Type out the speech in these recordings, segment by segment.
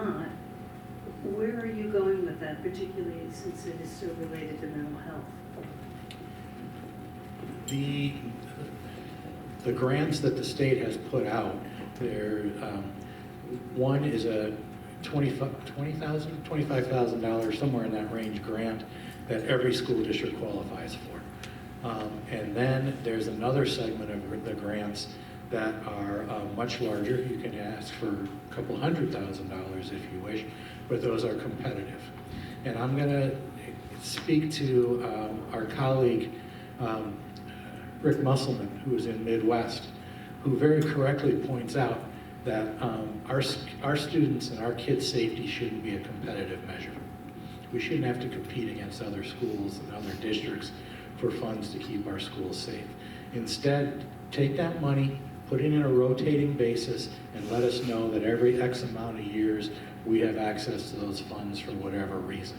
not, where are you going with that, particularly since it is so related to mental health? The grants that the state has put out, one is a $25,000, somewhere in that range grant that every school district qualifies for. And then there's another segment of the grants that are much larger. You can ask for a couple $100,000 if you wish, but those are competitive. And I'm going to speak to our colleague, Rick Musselman, who is in Midwest, who very correctly points out that our students and our kids' safety shouldn't be a competitive measure. We shouldn't have to compete against other schools and other districts for funds to keep our schools safe. Instead, take that money, put it in a rotating basis, and let us know that every X amount of years we have access to those funds for whatever reason,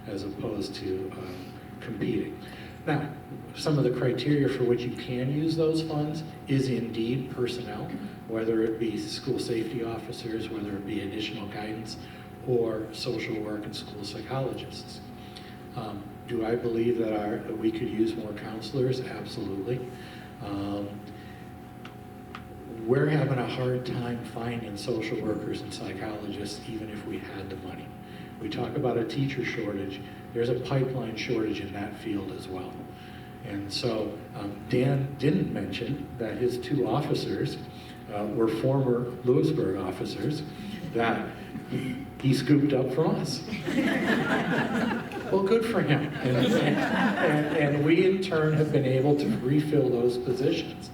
as opposed to competing. Now, some of the criteria for which you can use those funds is indeed personnel, whether it be school safety officers, whether it be additional guidance, or social work and school psychologists. Do I believe that we could use more counselors? Absolutely. We're having a hard time finding social workers and psychologists even if we had the money. We talk about a teacher shortage. There's a pipeline shortage in that field as well. And so Dan didn't mention that his two officers were former Lewisburg officers that he scooped up from us. Well, good for him. And we in turn have been able to refill those positions.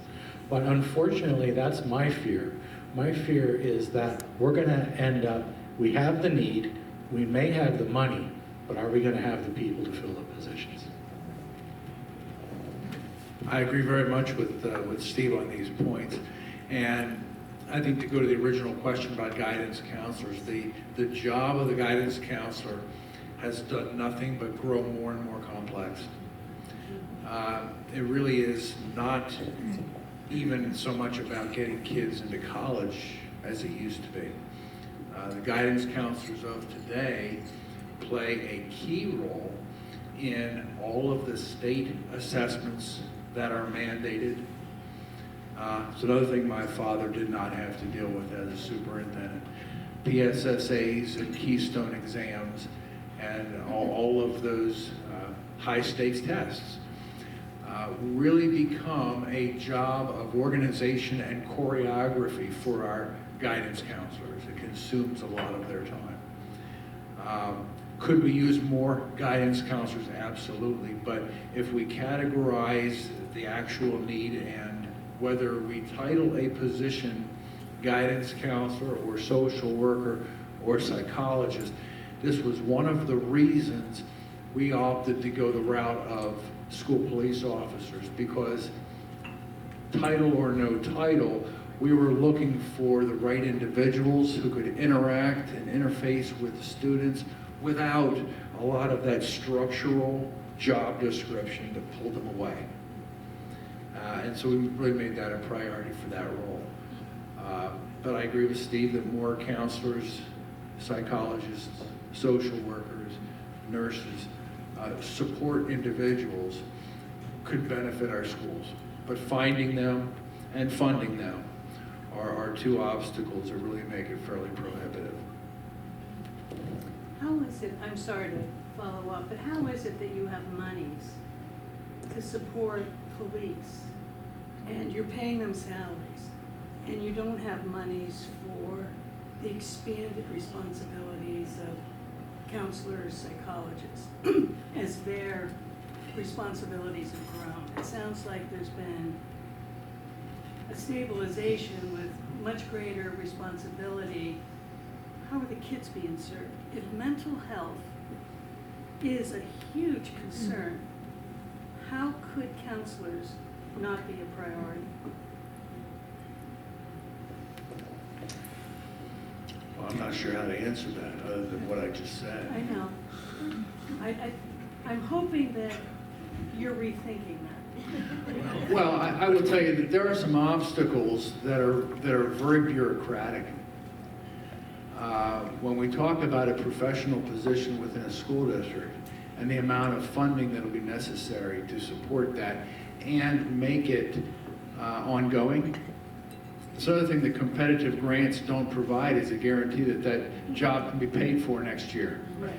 But unfortunately, that's my fear. My fear is that we're going to end up, we have the need, we may have the money, but are we going to have the people to fill the positions? I agree very much with Steve on these points. And I think to go to the original question about guidance counselors, the job of the guidance counselor has done nothing but grow more and more complex. It really is not even so much about getting kids into college as it used to be. The guidance counselors of today play a key role in all of the state assessments that are mandated. It's another thing my father did not have to deal with as a superintendent. PSSAs and Keystone exams and all of those high stakes tests really become a job of organization and choreography for our guidance counselors. It consumes a lot of their time. Could we use more guidance counselors? Absolutely. But if we categorize the actual need and whether we title a position guidance counselor or social worker or psychologist, this was one of the reasons we opted to go the route of school police officers, because title or no title, we were looking for the right individuals who could interact and interface with the students without a lot of that structural job description that pulled them away. And so we really made that a priority for that role. But I agree with Steve that more counselors, psychologists, social workers, nurses, support individuals could benefit our schools. But finding them and funding them are two obstacles that really make it fairly prohibitive. How is it, I'm sorry to follow up, but how is it that you have monies to support police and you're paying them salaries and you don't have monies for the expanded responsibilities of counselors, psychologists, as their responsibilities have grown? It sounds like there's been a stabilization with much greater responsibility. How are the kids being served? If mental health is a huge concern, how could counselors not be a priority? Well, I'm not sure how to answer that other than what I just said. I know. I'm hoping that you're rethinking that. Well, I will tell you that there are some obstacles that are very bureaucratic. when we talk about a professional position within a school district and the amount of funding that will be necessary to support that and make it ongoing, this other thing that competitive grants don't provide is a guarantee that that job can be paid for next year. Right.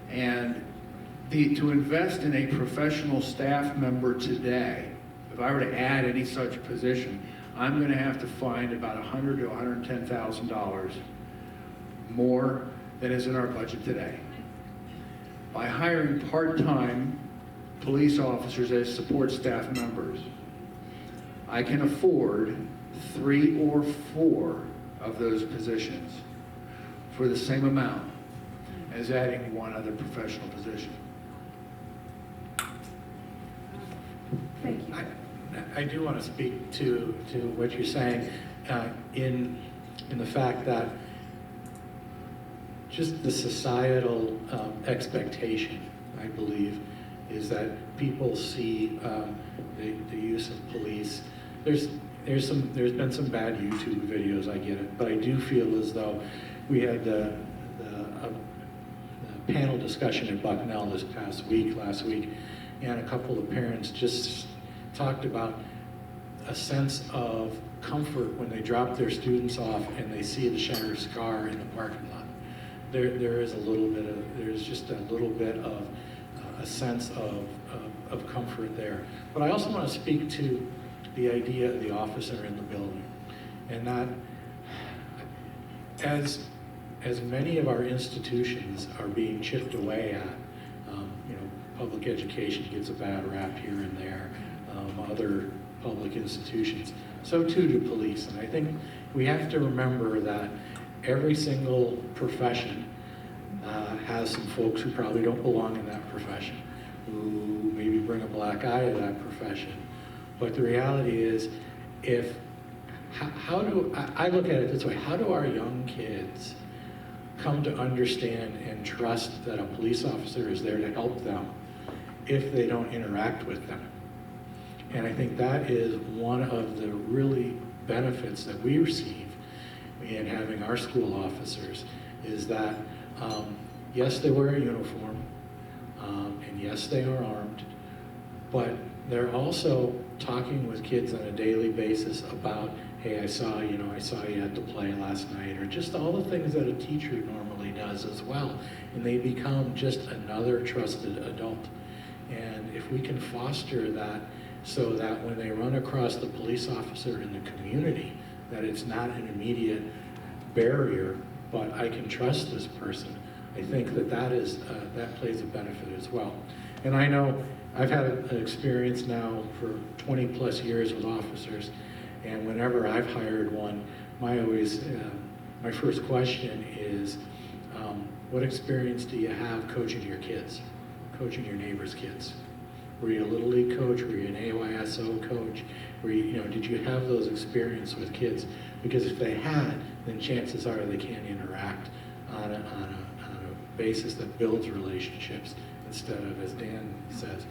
And to invest in a professional staff member today, if I were to add any such position, I'm going to have to find about $100,000 to $110,000 more than is in our budget today. By hiring part-time police officers as support staff members, I can afford 3 or 4 of those positions for the same amount as adding one other professional position. Thank you. I do want to speak to what you're saying in the fact that just the societal expectation, I believe, is that people see the use of police. There's been some bad YouTube videos, I get it, but I do feel as though we had the panel discussion at Bucknell last week, and a couple of parents just talked about a sense of comfort when they drop their students off and they see the shattered scar in the parking lot. There's just a little bit of a sense of comfort there. But I also want to speak to the idea of the officer in the building, and that as many of our institutions are being chipped away at, public education gets a bad rap here and there, other public institutions, so too do police. And I think we have to remember that every single profession has some folks who probably don't belong in that profession, who maybe bring a black eye to that profession. But the reality is, I look at it this way, how do our young kids come to understand and trust that a police officer is there to help them if they don't interact with them? And I think that is one of the really benefits that we receive in having our school officers, is that yes, they wear a uniform, and yes, they are armed, but they're also talking with kids on a daily basis about, hey, I saw you had to play last night, or just all the things that a teacher normally does as well. And they become just another trusted adult. And if we can foster that so that when they run across the police officer in the community, that it's not an immediate barrier, but I can trust this person, I think that that plays a benefit as well. And I know I've had an experience now for 20 plus years with officers, and whenever I've hired one, my first question is, what experience do you have coaching your kids, coaching your neighbors' kids? Were you a Little League coach? Were you an AYSO coach? Did you have those experiences with kids? Because if they had, then chances are they can interact on a basis that builds relationships instead of, as Dan says,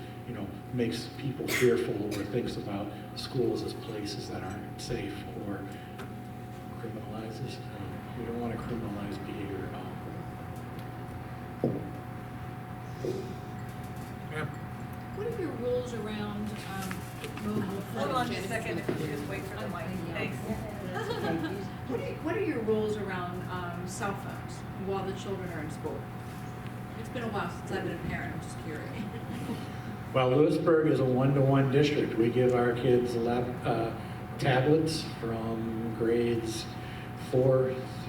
makes people fearful or thinks about schools as places that aren't safe or criminalizes. We don't want to criminalize behavior at all. Yeah. What are your rules around mobile phones? Hold on just a second, if you just wait for the mic, thanks. What are your rules around cell phones while the children are in school? It's been a while since I've been a parent, I'm just curious. Well, Lewisburg is a 1-to-1 district. We give our kids tablets from grades 4